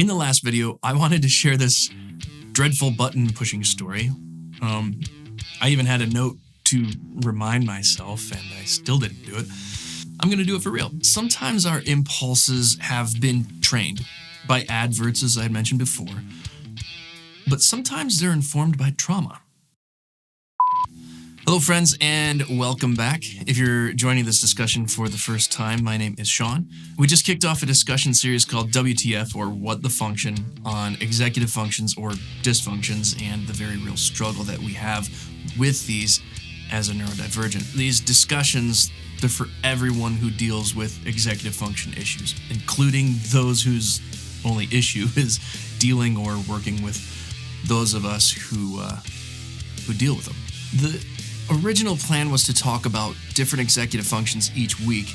In the last video, I wanted to share this dreadful button pushing story. I even had a note to remind myself, and I still didn't do it. I'm going to do it for real. Sometimes our impulses have been trained by adverts, as I had mentioned before, but sometimes they're informed by trauma. Hello, friends, and welcome back. If you're joining this discussion for the first time, my name is Sean. We just kicked off a discussion series called WTF, or What the Function, on executive functions or dysfunctions and the very real struggle that we have with these as a neurodivergent. These discussions, they're for everyone who deals with executive function issues, including those whose only issue is dealing or working with those of us who deal with them. The original plan was to talk about different executive functions each week,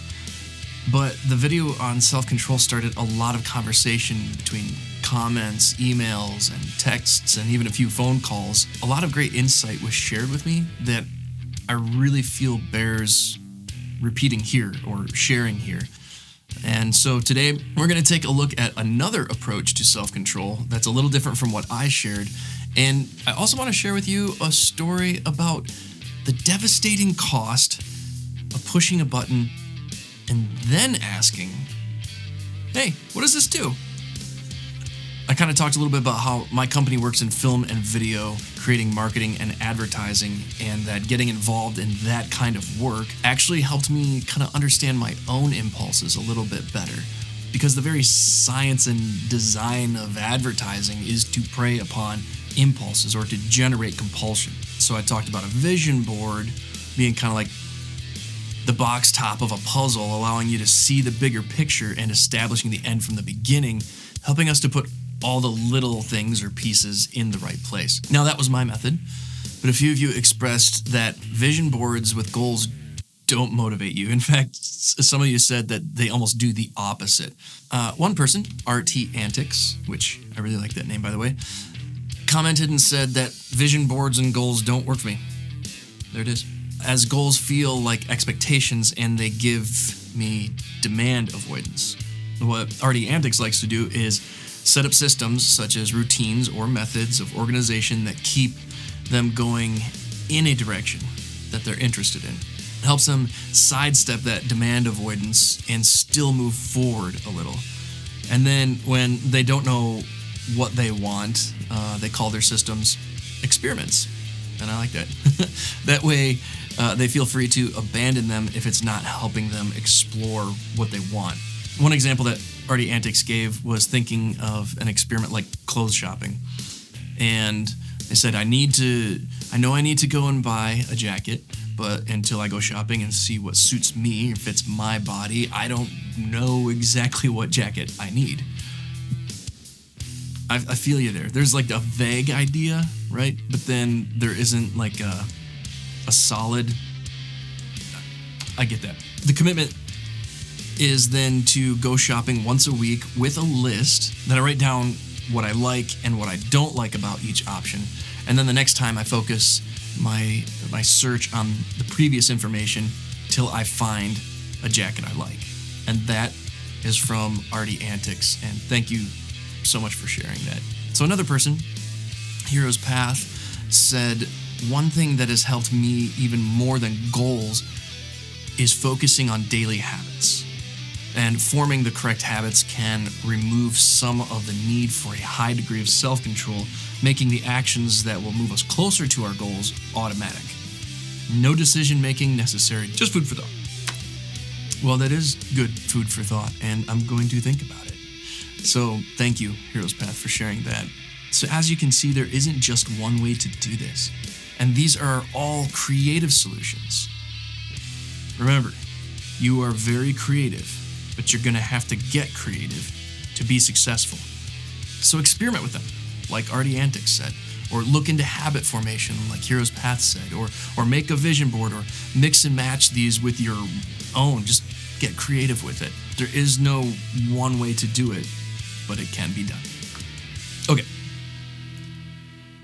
but the video on self-control started a lot of conversation between comments, emails, and texts, and even a few phone calls. A lot of great insight was shared with me that I really feel bears repeating here or sharing here. And so today we're going to take a look at another approach to self-control that's a little different from what I shared. And I also want to share with you a story about the devastating cost of pushing a button and then asking, hey, what does this do? I kind of talked a little bit about how my company works in film and video, creating marketing and advertising, and that getting involved in that kind of work actually helped me kind of understand my own impulses a little bit better. Because the very science and design of advertising is to prey upon impulses or to generate compulsion. So I talked about a vision board being kind of like the box top of a puzzle, allowing you to see the bigger picture and establishing the end from the beginning, helping us to put all the little things or pieces in the right place. Now, that was my method, but a few of you expressed that vision boards with goals don't motivate you. In fact, some of you said that they almost do the opposite. One person, RT Antics, which I really like that name, by the way, commented and said that vision boards and goals don't work for me. There it is. As goals feel like expectations and they give me demand avoidance. What RT Antics likes to do is set up systems such as routines or methods of organization that keep them going in a direction that they're interested in. It helps them sidestep that demand avoidance and still move forward a little. And then when they don't know what they want, they call their systems experiments. And I like that. That way, they feel free to abandon them if it's not helping them explore what they want. One example that RT Antics gave was thinking of an experiment like clothes shopping. And they said, I know I need to go and buy a jacket, but until I go shopping and see what suits me or fits my body, I don't know exactly what jacket I need. I feel you there. There's like a vague idea, right? But then there isn't like a solid. I get that. The commitment is then to go shopping once a week with a list. Then I write down what I like and what I don't like about each option. And then the next time I focus my search on the previous information till I find a jacket I like. And that is from RT Antics. And thank you so much for sharing that. So another person, Hero's Path, said, one thing that has helped me even more than goals is focusing on daily habits. And forming the correct habits can remove some of the need for a high degree of self-control, making the actions that will move us closer to our goals automatic. No decision-making necessary, just food for thought. Well, that is good food for thought, and I'm going to think about it. So thank you, Hero's Path, for sharing that. So as you can see, there isn't just one way to do this. And these are all creative solutions. Remember, you are very creative, but you're going to have to get creative to be successful. So experiment with them, like RT Antics said, or look into habit formation, like Hero's Path said, or make a vision board, or mix and match these with your own. Just get creative with it. There is no one way to do it, but it can be done. Okay.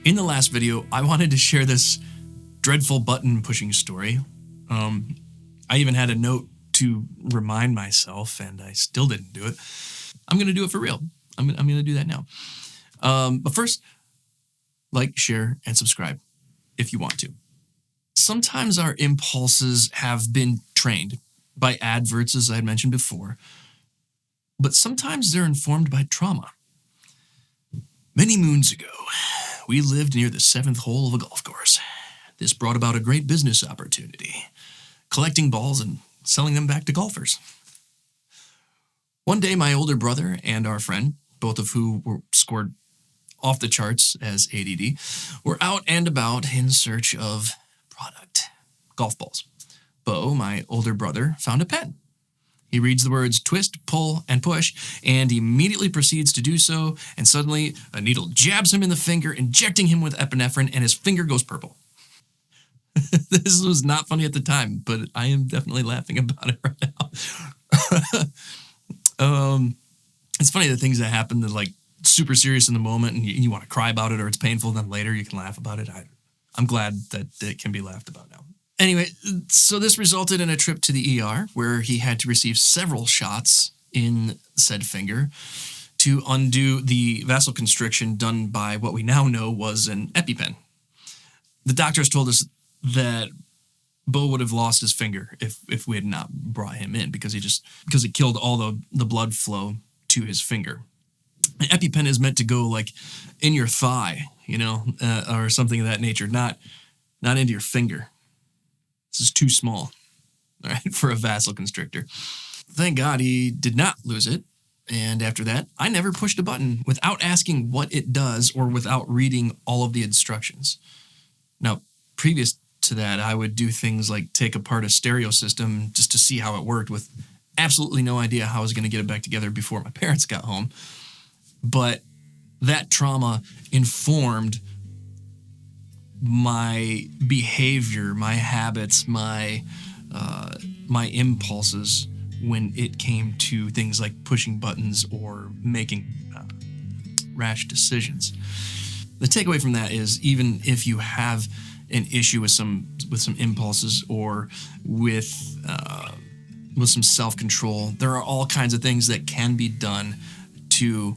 In the last video, I wanted to share this dreadful button pushing story. I even had a note to remind myself, and I still didn't do it. I'm going to do it for real. I'm gonna do that now. But first, like, share, and subscribe if you want to. Sometimes our impulses have been trained by adverts, as I had mentioned before, but sometimes they're informed by trauma. Many moons ago, we lived near the seventh hole of a golf course. This brought about a great business opportunity, collecting balls and selling them back to golfers. One day, my older brother and our friend, both of who were scored off the charts as ADD, were out and about in search of product, golf balls. Bo, my older brother, found a pen. He reads the words twist, pull, and push, and immediately proceeds to do so, and suddenly a needle jabs him in the finger, injecting him with epinephrine, and his finger goes purple. This was not funny at the time, but I am definitely laughing about it right now. It's funny the things that happen that like super serious in the moment, and you want to cry about it, or it's painful, and then later you can laugh about it. I'm glad that it can be laughed about now. Anyway, so this resulted in a trip to the ER where he had to receive several shots in said finger to undo the vasoconstriction done by what we now know was an EpiPen. The doctors told us that Bo would have lost his finger if we had not brought him in because it killed all the blood flow to his finger. An EpiPen is meant to go like in your thigh, or something of that nature, not into your finger. This is too small, all right, for a vasoconstrictor. Thank God he did not lose it. And after that, I never pushed a button without asking what it does or without reading all of the instructions. Now, previous to that, I would do things like take apart a stereo system just to see how it worked with absolutely no idea how I was going to get it back together before my parents got home. But that trauma informed my behavior, my habits, my impulses when it came to things like pushing buttons or making rash decisions. The takeaway from that is even if you have an issue with some impulses or with some self-control, there are all kinds of things that can be done to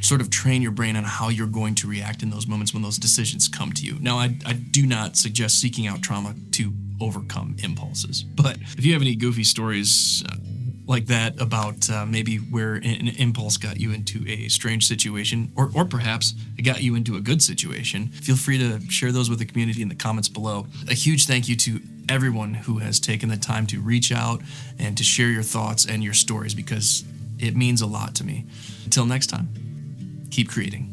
sort of train your brain on how you're going to react in those moments when those decisions come to you. Now, I do not suggest seeking out trauma to overcome impulses, but if you have any goofy stories like that about maybe where an impulse got you into a strange situation, or perhaps it got you into a good situation, feel free to share those with the community in the comments below. A huge thank you to everyone who has taken the time to reach out and to share your thoughts and your stories because it means a lot to me. Until next time. Keep creating.